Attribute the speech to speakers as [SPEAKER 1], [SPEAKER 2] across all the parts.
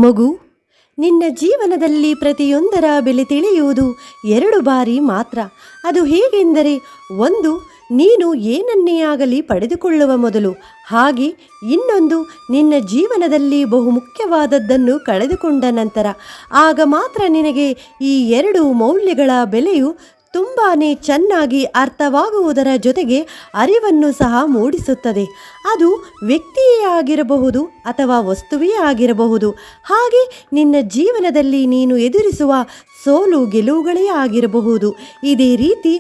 [SPEAKER 1] ಮಗು, ನಿನ್ನ ಜೀವನದಲ್ಲಿ ಪ್ರತಿಯೊಂದರ ಬೆಲೆ ತಿಳಿಯುವುದು 2 ಬಾರಿ ಮಾತ್ರ. ಅದು ಹೇಗೆಂದರೆ, ಒಂದು, ನೀನು ಏನನ್ನೇ ಆಗಲಿ ಪಡೆದುಕೊಳ್ಳುವ ಮೊದಲು, ಹಾಗೆ ಇನ್ನೊಂದು, ನಿನ್ನ ಜೀವನದಲ್ಲಿ ಬಹುಮುಖ್ಯವಾದದ್ದನ್ನು ಕಳೆದುಕೊಂಡ ನಂತರ. ಆಗ ಮಾತ್ರ ನಿನಗೆ ಈ 2 ಮೌಲ್ಯಗಳ ಬೆಲೆಯು ತುಂಬಾ ಚೆನ್ನಾಗಿ ಅರ್ಥವಾಗುವುದರ ಜೊತೆಗೆ ಅರಿವನ್ನು ಸಹ ಮೂಡಿಸುತ್ತದೆ. ಅದು ವ್ಯಕ್ತಿಯೇ ಆಗಿರಬಹುದು ಅಥವಾ ವಸ್ತುವೇ ಆಗಿರಬಹುದು. ಹಾಗೆ ನಿನ್ನ ಜೀವನದಲ್ಲಿ ನೀನು ಎದುರಿಸುವ ಸೋಲು ಗೆಲುವುಗಳೇ ಆಗಿರಬಹುದು. ಇದೇ ರೀತಿ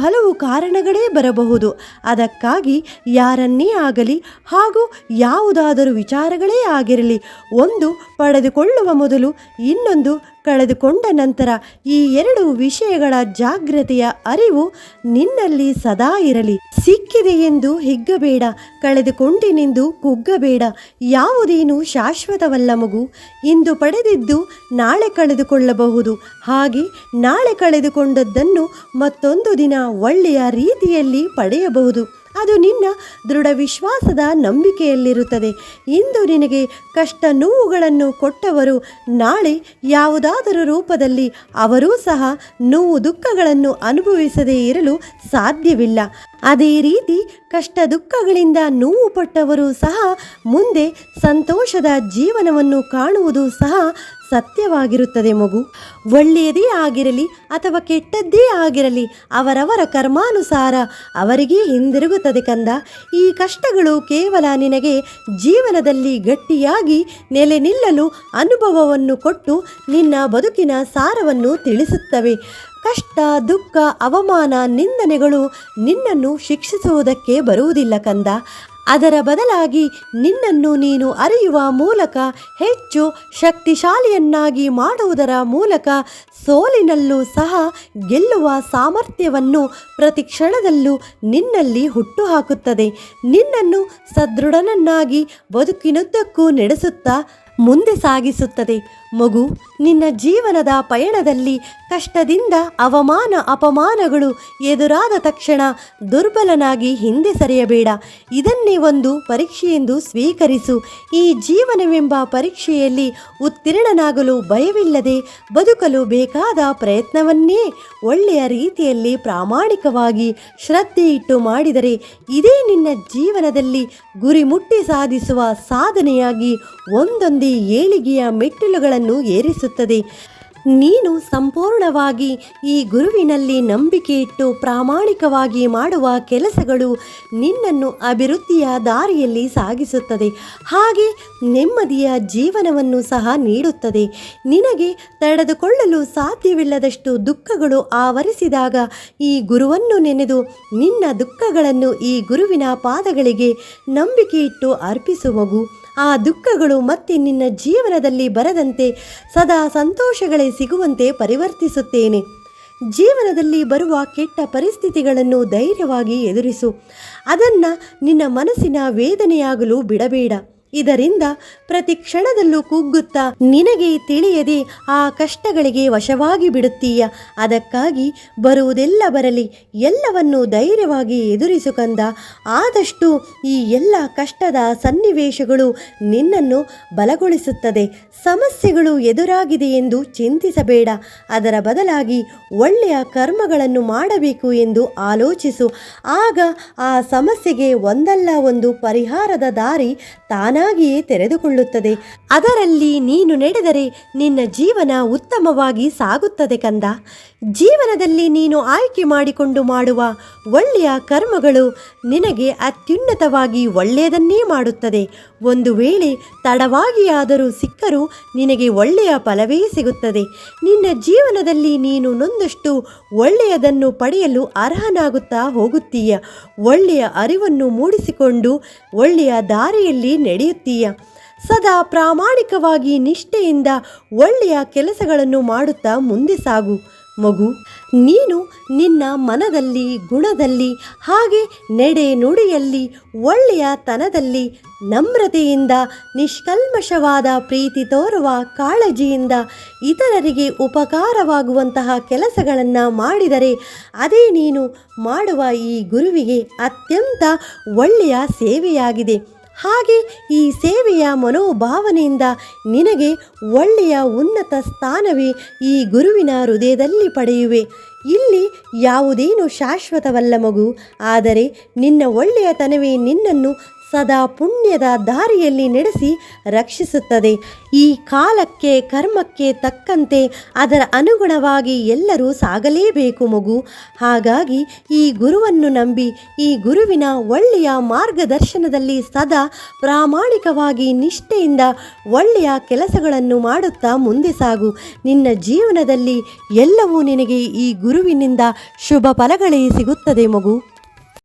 [SPEAKER 1] ಹಲವು ಕಾರಣಗಳೇ ಬರಬಹುದು. ಅದಕ್ಕಾಗಿ ಯಾರನ್ನೇ ಆಗಲಿ ಹಾಗೂ ಯಾವುದಾದರೂ ವಿಚಾರಗಳೇ ಆಗಿರಲಿ, ಒಂದು ಪಡೆದುಕೊಳ್ಳುವ ಮೊದಲು ಇನ್ನೊಂದು ಕಳೆದುಕೊಂಡ ನಂತರ ಈ 2 ವಿಷಯಗಳ ಜಾಗೃತೆಯ ಅರಿವು ನಿನ್ನಲ್ಲಿ ಸದಾ ಇರಲಿ. ಸಿಕ್ಕಿದೆ ಎಂದು ಹಿಗ್ಗಬೇಡ, ಕಳೆದುಕೊಂಡಿನೆಂದು ಕುಗ್ಗಬೇಡ. ಯಾವುದೇನು ಶಾಶ್ವತವಲ್ಲ ಮಗು. ಇಂದು ಪಡೆದಿದ್ದು ನಾಳೆ ಕಳೆದುಕೊಳ್ಳಬಹುದು. ಹಾಗೆ ನಾಳೆ ಕಳೆದುಕೊಂಡದ್ದನ್ನು ಮತ್ತೊಂದು ದಿನ ಒಳ್ಳೆಯ ರೀತಿಯಲ್ಲಿ ಪಡೆಯಬಹುದು. ಅದು ನಿನ್ನ ದೃಢ ವಿಶ್ವಾಸದ ನಂಬಿಕೆಯಲ್ಲಿರುತ್ತದೆ. ಇಂದು ನಿನಗೆ ಕಷ್ಟ ನೋವುಗಳನ್ನು ಕೊಟ್ಟವರು ನಾಳೆ ಯಾವುದಾದರೂ ರೂಪದಲ್ಲಿ ಅವರೂ ಸಹ ನೋವು ದುಃಖಗಳನ್ನು ಅನುಭವಿಸದೇ ಇರಲು ಸಾಧ್ಯವಿಲ್ಲ. ಅದೇ ರೀತಿ ಕಷ್ಟ ದುಃಖಗಳಿಂದ ನೋವು ಪಟ್ಟವರು ಸಹ ಮುಂದೆ ಸಂತೋಷದ ಜೀವನವನ್ನು ಕಾಣುವುದು ಸಹ ಸತ್ಯವಾಗಿರುತ್ತದೆ ಮಗು. ಒಳ್ಳೆಯದೇ ಆಗಿರಲಿ ಅಥವಾ ಕೆಟ್ಟದ್ದೇ ಆಗಿರಲಿ, ಅವರವರ ಕರ್ಮಾನುಸಾರ ಅವರಿಗೆ ಹಿಂದಿರುಗುತ್ತದೆ ಕಂದ. ಈ ಕಷ್ಟಗಳು ಕೇವಲ ನಿನಗೆ ಜೀವನದಲ್ಲಿ ಗಟ್ಟಿಯಾಗಿ ನೆಲೆ ನಿಲ್ಲಲು ಅನುಭವವನ್ನು ಕೊಟ್ಟು ನಿನ್ನ ಬದುಕಿನ ಸಾರವನ್ನು ತಿಳಿಸುತ್ತವೆ. ಕಷ್ಟ, ದುಃಖ, ಅವಮಾನ, ನಿಂದನೆಗಳು ನಿನ್ನನ್ನು ಶಿಕ್ಷಿಸುವುದಕ್ಕೆ ಬರುವುದಿಲ್ಲ ಕಂದ. ಅದರ ಬದಲಾಗಿ ನಿನ್ನನ್ನು ನೀನು ಅರಿಯುವ ಮೂಲಕ, ಹೆಚ್ಚು ಶಕ್ತಿಶಾಲಿಯನ್ನಾಗಿ ಮಾಡುವುದರ ಮೂಲಕ, ಸೋಲಿನಲ್ಲೂ ಸಹ ಗೆಲ್ಲುವ ಸಾಮರ್ಥ್ಯವನ್ನು ಪ್ರತಿ ಕ್ಷಣದಲ್ಲೂ ನಿನ್ನಲ್ಲಿ ಹುಟ್ಟುಹಾಕುತ್ತದೆ. ನಿನ್ನನ್ನು ಸದೃಢನನ್ನಾಗಿ ಬದುಕಿನುದ್ದಕ್ಕೂ ನಡೆಸುತ್ತಾ ಮುಂದೆ ಸಾಗಿಸುತ್ತದೆ. ಮಗು, ನಿನ್ನ ಜೀವನದ ಪಯಣದಲ್ಲಿ ಕಷ್ಟದಿಂದ ಅವಮಾನ ಅಪಮಾನಗಳು ಎದುರಾದ ತಕ್ಷಣ ದುರ್ಬಲನಾಗಿ ಹಿಂದೆ ಸರಿಯಬೇಡ. ಇದನ್ನೇ ಒಂದು ಪರೀಕ್ಷೆಯೆಂದು ಸ್ವೀಕರಿಸು. ಈ ಜೀವನವೆಂಬ ಪರೀಕ್ಷೆಯಲ್ಲಿ ಉತ್ತೀರ್ಣನಾಗಲು ಭಯವಿಲ್ಲದೆ ಬದುಕಲು ಬೇಕಾದ ಪ್ರಯತ್ನವನ್ನೇ ಒಳ್ಳೆಯ ರೀತಿಯಲ್ಲಿ ಪ್ರಾಮಾಣಿಕವಾಗಿ ಶ್ರದ್ಧೆ ಇಟ್ಟು ಮಾಡಿದರೆ ಇದೇ ನಿನ್ನ ಜೀವನದಲ್ಲಿ ಗುರಿ ಮುಟ್ಟಿ ಸಾಧಿಸುವ ಸಾಧನೆಯಾಗಿ ಒಂದೊಂದೇ ಏಳಿಗೆಯ ಮೆಟ್ಟಿಲುಗಳನ್ನು ಏರಿಸುತ್ತದೆ. ನೀನು ಸಂಪೂರ್ಣವಾಗಿ ಈ ಗುರುವಿನಲ್ಲಿ ನಂಬಿಕೆ ಇಟ್ಟು ಪ್ರಾಮಾಣಿಕವಾಗಿ ಮಾಡುವ ಕೆಲಸಗಳು ನಿನ್ನನ್ನು ಅಭಿವೃದ್ಧಿಯ ದಾರಿಯಲ್ಲಿ ಸಾಗಿಸುತ್ತದೆ. ಹಾಗೆ ನೆಮ್ಮದಿಯ ಜೀವನವನ್ನು ಸಹ ನೀಡುತ್ತದೆ. ನಿನಗೆ ತಡೆದುಕೊಳ್ಳಲು ಸಾಧ್ಯವಿಲ್ಲದಷ್ಟು ದುಃಖಗಳು ಆವರಿಸಿದಾಗ ಈ ಗುರುವನ್ನು ನೆನೆದು ನಿನ್ನ ದುಃಖಗಳನ್ನು ಈ ಗುರುವಿನ ಪಾದಗಳಿಗೆ ನಂಬಿಕೆ ಇಟ್ಟು ಅರ್ಪಿಸು ಮಗು. ಆ ದುಃಖಗಳು ಮತ್ತೆ ನಿನ್ನ ಜೀವನದಲ್ಲಿ ಬರದಂತೆ ಸದಾ ಸಂತೋಷಗಳೇ ಸಿಗುವಂತೆ ಪರಿವರ್ತಿಸುತ್ತೇನೆ. ಜೀವನದಲ್ಲಿ ಬರುವ ಕೆಟ್ಟ ಪರಿಸ್ಥಿತಿಗಳನ್ನು ಧೈರ್ಯವಾಗಿ ಎದುರಿಸು. ಅದನ್ನು ನಿನ್ನ ಮನಸ್ಸಿನ ವೇದನೆಯಾಗಲು ಬಿಡಬೇಡ. ಇದರಿಂದ ಪ್ರತಿ ಕ್ಷಣದಲ್ಲೂ ಕುಗ್ಗುತ್ತಾ ನಿನಗೆ ತಿಳಿಯದೆ ಆ ಕಷ್ಟಗಳಿಗೆ ವಶವಾಗಿ ಬಿಡುತ್ತೀಯ. ಅದಕ್ಕಾಗಿ ಬರುವುದೆಲ್ಲ ಬರಲಿ, ಎಲ್ಲವನ್ನು ಧೈರ್ಯವಾಗಿ ಎದುರಿಸು ಕಂದ. ಆದಷ್ಟು ಈ ಎಲ್ಲ ಕಷ್ಟದ ಸನ್ನಿವೇಶಗಳು ನಿನ್ನನ್ನು ಬಲಗೊಳಿಸುತ್ತದೆ. ಸಮಸ್ಯೆಗಳು ಎದುರಾಗಿದೆ ಎಂದು ಚಿಂತಿಸಬೇಡ. ಅದರ ಬದಲಾಗಿ ಒಳ್ಳೆಯ ಕರ್ಮಗಳನ್ನು ಮಾಡಬೇಕು ಎಂದು ಆಲೋಚಿಸು. ಆಗ ಆ ಸಮಸ್ಯೆಗೆ ಒಂದಲ್ಲ ಒಂದು ಪರಿಹಾರದ ದಾರಿ ತಾನಾಗಿಯೇ ತೆರೆದುಕೊಳ್ಳುತ್ತದೆ. ಅದರಲ್ಲಿ ನೀನು ನಡೆದರೆ ನಿನ್ನ ಜೀವನ ಉತ್ತಮವಾಗಿ ಸಾಗುತ್ತದೆ ಕಂದ. ಜೀವನದಲ್ಲಿ ನೀನು ಆಯ್ಕೆ ಮಾಡಿಕೊಂಡು ಮಾಡುವ ಒಳ್ಳೆಯ ಕರ್ಮಗಳು ನಿನಗೆ ಅತ್ಯುನ್ನತವಾಗಿ ಒಳ್ಳೆಯದನ್ನೇ ಮಾಡುತ್ತದೆ. ಒಂದು ವೇಳೆ ತಡವಾಗಿಯಾದರೂ ಸಿಕ್ಕರೂ ನಿನಗೆ ಒಳ್ಳೆಯ ಫಲವೇ ಸಿಗುತ್ತದೆ. ನಿನ್ನ ಜೀವನದಲ್ಲಿ ನೀನು ನೊಂದಷ್ಟು ಒಳ್ಳೆಯದನ್ನು ಪಡೆಯಲು ಅರ್ಹನಾಗುತ್ತಾ ಹೋಗುತ್ತೀಯ. ಒಳ್ಳೆಯ ಅರಿವನ್ನು ಮೂಡಿಸಿಕೊಂಡು ಒಳ್ಳೆಯ ದಾರಿಯಲ್ಲಿ ನಡೆಯುತ್ತೀಯ. ಸದಾ ಪ್ರಾಮಾಣಿಕವಾಗಿ ನಿಷ್ಠೆಯಿಂದ ಒಳ್ಳೆಯ ಕೆಲಸಗಳನ್ನು ಮಾಡುತ್ತಾ ಮುಂದೆ ಸಾಗು ಮಗು. ನೀನು ನಿನ್ನ ಮನದಲ್ಲಿ, ಗುಣದಲ್ಲಿ, ಹಾಗೆ ನಡೆ ನುಡಿಯಲ್ಲಿ, ಒಳ್ಳೆಯ ತನದಲ್ಲಿ ನಮ್ರತೆಯಿಂದ, ನಿಷ್ಕಲ್ಮಶವಾದ ಪ್ರೀತಿ ತೋರುವ ಕಾಳಜಿಯಿಂದ ಇತರರಿಗೆ ಉಪಕಾರವಾಗುವಂತಹ ಕೆಲಸಗಳನ್ನು ಮಾಡಿದರೆ ಅದೇ ನೀನು ಮಾಡುವ ಈ ಗುರುವಿಗೆ ಅತ್ಯಂತ ಒಳ್ಳೆಯ ಸೇವೆಯಾಗಿದೆ. ಹಾಗೆ ಈ ಸೇವೆಯ ಮನೋಭಾವನೆಯಿಂದ ನಿನಗೆ ಒಳ್ಳೆಯ ಉನ್ನತ ಸ್ಥಾನವೇ ಈ ಗುರುವಿನ ಹೃದಯದಲ್ಲಿ ಪಡೆಯುವೆ. ಇಲ್ಲಿ ಯಾವುದೇನು ಶಾಶ್ವತವಲ್ಲ ಮಗು, ಆದರೆ ನಿನ್ನ ಒಳ್ಳೆಯತನವೇ ನಿನ್ನನ್ನು ಸದಾ ಪುಣ್ಯದ ದಾರಿಯಲ್ಲಿ ನಡೆಸಿ ರಕ್ಷಿಸುತ್ತದೆ. ಈ ಕಾಲಕ್ಕೆ ಕರ್ಮಕ್ಕೆ ತಕ್ಕಂತೆ ಅದರ ಅನುಗುಣವಾಗಿ ಎಲ್ಲರೂ ಸಾಗಲೇಬೇಕು ಮಗು. ಹಾಗಾಗಿ ಈ ಗುರುವನ್ನು ನಂಬಿ ಈ ಗುರುವಿನ ಒಳ್ಳೆಯ ಮಾರ್ಗದರ್ಶನದಲ್ಲಿ ಸದಾ ಪ್ರಾಮಾಣಿಕವಾಗಿ ನಿಷ್ಠೆಯಿಂದ ಒಳ್ಳೆಯ ಕೆಲಸಗಳನ್ನು ಮಾಡುತ್ತಾ ಮುಂದೆ ಸಾಗು. ನಿನ್ನ ಜೀವನದಲ್ಲಿ ಎಲ್ಲವೂ ನಿನಗೆ ಈ ಗುರುವಿನಿಂದ ಶುಭ ಫಲಗಳೇ ಸಿಗುತ್ತದೆ ಮಗು.